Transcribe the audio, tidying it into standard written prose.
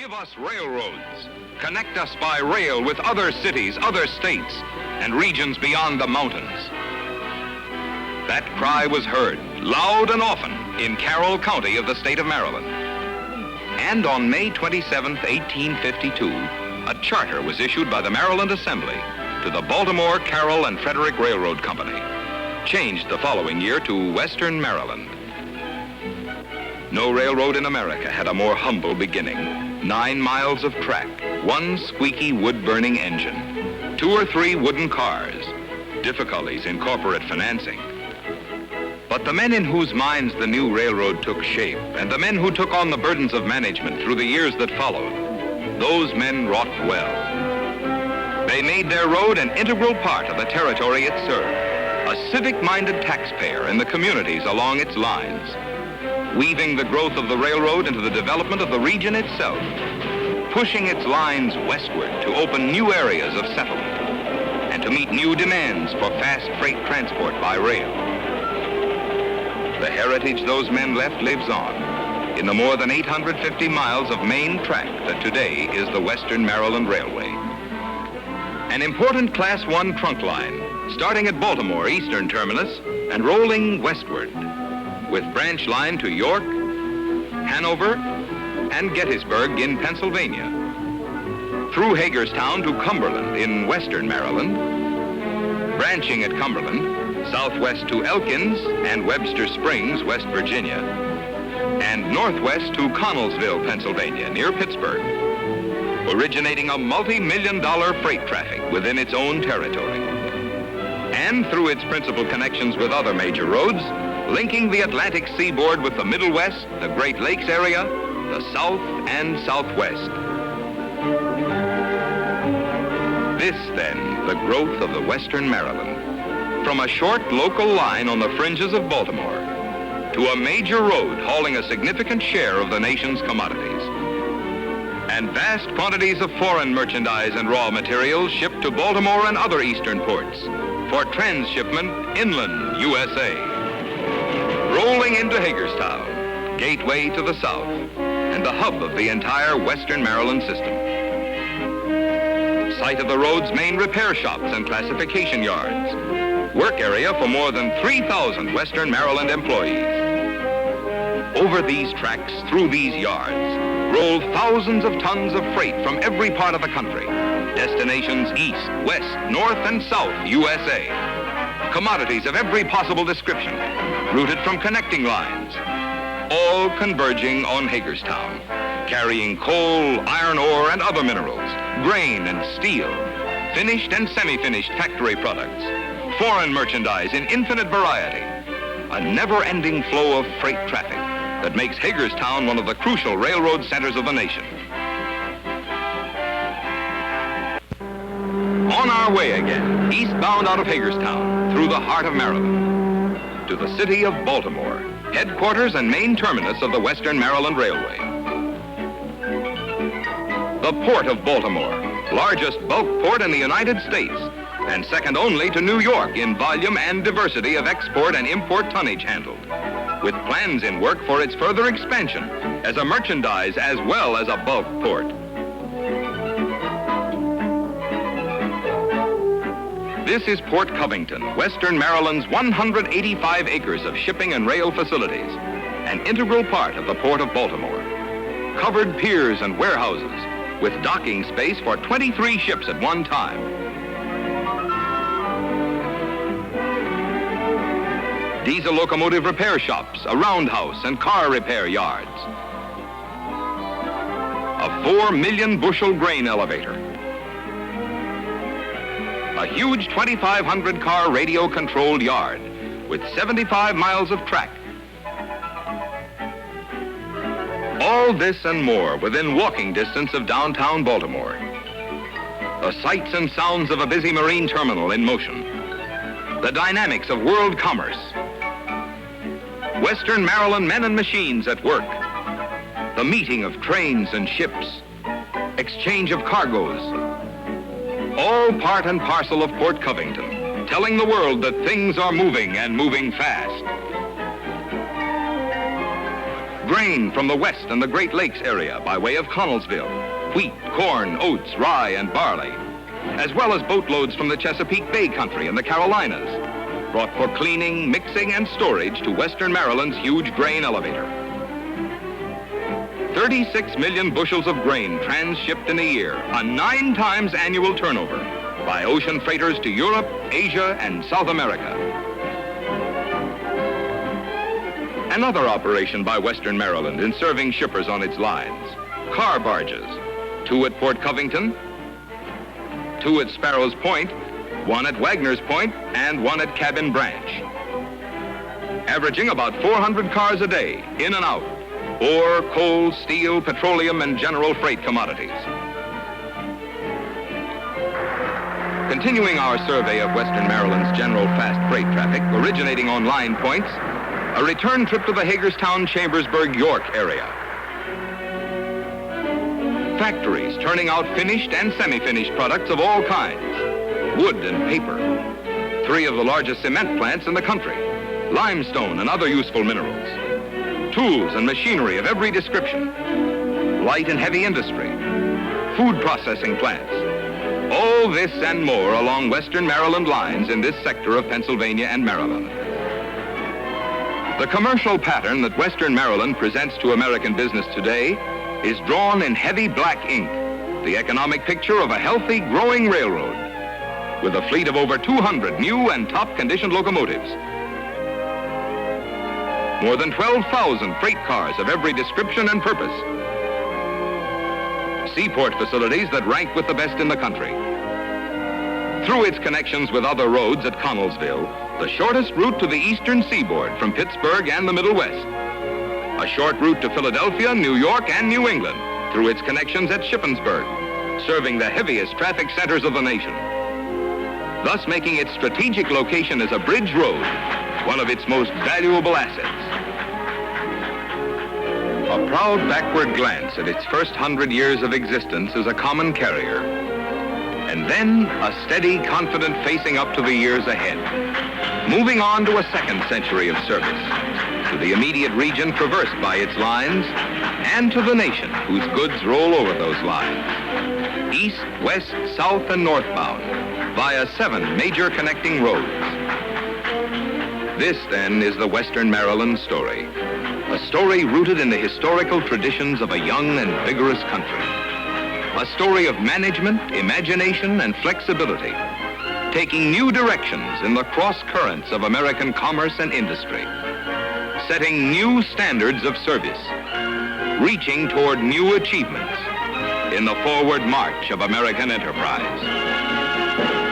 Give us railroads. Connect us by rail with other cities, other states, and regions beyond the mountains. That cry was heard loud and often in Carroll County of the state of Maryland. And on May 27, 1852, a charter was issued by the Maryland Assembly to the Baltimore, Carroll, and Frederick Railroad Company, changed the following year to Western Maryland. No railroad in America had a more humble beginning. 9 miles of track, 1 squeaky wood-burning engine, 2 or 3 wooden cars, difficulties in corporate financing. But the men in whose minds the new railroad took shape, and the men who took on the burdens of management through the years that followed, those men wrought well. They made their road an integral part of the territory it served, a civic-minded taxpayer in the communities along its lines, weaving the growth of the railroad into the development of the region itself, pushing its lines westward to open new areas of settlement and to meet new demands for fast freight transport by rail. The heritage those men left lives on in the more than 850 miles of main track that today is the Western Maryland Railway. An important Class 1 trunk line starting at Baltimore Eastern Terminus and rolling westward, with branch line to York, Hanover, and Gettysburg in Pennsylvania, through Hagerstown to Cumberland in Western Maryland, branching at Cumberland, southwest to Elkins and Webster Springs, West Virginia, and northwest to Connellsville, Pennsylvania, near Pittsburgh, originating a multi-million-dollar freight traffic within its own territory, and through its principal connections with other major roads, linking the Atlantic seaboard with the Middle West, the Great Lakes area, the South and Southwest. This, then, the growth of the Western Maryland, from a short local line on the fringes of Baltimore to a major road hauling a significant share of the nation's commodities, and vast quantities of foreign merchandise and raw materials shipped to Baltimore and other eastern ports for transshipment inland USA. Rolling into Hagerstown, gateway to the south, and the hub of the entire Western Maryland system. Site of the road's main repair shops and classification yards. Work area for more than 3,000 Western Maryland employees. Over these tracks, through these yards, roll thousands of tons of freight from every part of the country. Destinations east, west, north, and south USA. Commodities of every possible description, routed from connecting lines, all converging on Hagerstown, carrying coal, iron ore, and other minerals, grain and steel, finished and semi-finished factory products, foreign merchandise in infinite variety, a never-ending flow of freight traffic that makes Hagerstown one of the crucial railroad centers of the nation. On our way again, eastbound out of Hagerstown, through the heart of Maryland, to the city of Baltimore, headquarters and main terminus of the Western Maryland Railway. The Port of Baltimore, largest bulk port in the United States, and second only to New York in volume and diversity of export and import tonnage handled, with plans in work for its further expansion as a merchandise as well as a bulk port. This is Port Covington, Western Maryland's 185 acres of shipping and rail facilities, an integral part of the Port of Baltimore. Covered piers and warehouses with docking space for 23 ships at one time. Diesel locomotive repair shops, a roundhouse, and car repair yards. A 4 million bushel grain elevator. A huge 2,500 car radio controlled yard with 75 miles of track. All this and more within walking distance of downtown Baltimore. The sights and sounds of a busy marine terminal in motion. The dynamics of world commerce. Western Maryland men and machines at work. The meeting of trains and ships. Exchange of cargoes. All part and parcel of Port Covington, telling the world that things are moving and moving fast. Grain from the west and the Great Lakes area by way of Connellsville. Wheat, corn, oats, rye, and barley. As well as boatloads from the Chesapeake Bay country and the Carolinas, brought for cleaning, mixing, and storage to western Maryland's huge grain elevator. 36 million bushels of grain transshipped in a year, a 9 times annual turnover, by ocean freighters to Europe, Asia, and South America. Another operation by western Maryland in serving shippers on its lines. Car barges, 2 at Port Covington, 2 at Sparrows Point, 1 at Wagner's Point, and 1 at Cabin Branch. Averaging about 400 cars a day, in and out. Ore, coal, steel, petroleum, and general freight commodities. Continuing our survey of western Maryland's general fast freight traffic, originating on line points, a return trip to the Hagerstown, Chambersburg, York area. Factories turning out finished and semi-finished products of all kinds. Wood and paper. 3 of the largest cement plants in the country. Limestone and other useful minerals. Tools and machinery of every description. Light and heavy industry. Food processing plants. All this and more along western Maryland lines in this sector of Pennsylvania and Maryland. The commercial pattern that western Maryland presents to American business today is drawn in heavy black ink, the economic picture of a healthy, growing railroad, with a fleet of over 200 new and top-conditioned locomotives. More than 12,000 freight cars of every description and purpose. Seaport facilities that rank with the best in the country. Through its connections with other roads at Connellsville, the shortest route to the eastern seaboard from Pittsburgh and the Middle West. A short route to Philadelphia, New York, and New England through its connections at Shippensburg, serving the heaviest traffic centers of the nation. Thus making its strategic location as a bridge road one of its most valuable assets. A proud backward glance at its first 100 years of existence as a common carrier, and then a steady, confident facing up to the years ahead, moving on to a second century of service, to the immediate region traversed by its lines, and to the nation whose goods roll over those lines, east, west, south, and northbound, via 7 major connecting roads. This, then, is the Western Maryland story, a story rooted in the historical traditions of a young and vigorous country, a story of management, imagination, and flexibility, taking new directions in the cross currents of American commerce and industry, setting new standards of service, reaching toward new achievements in the forward march of American enterprise.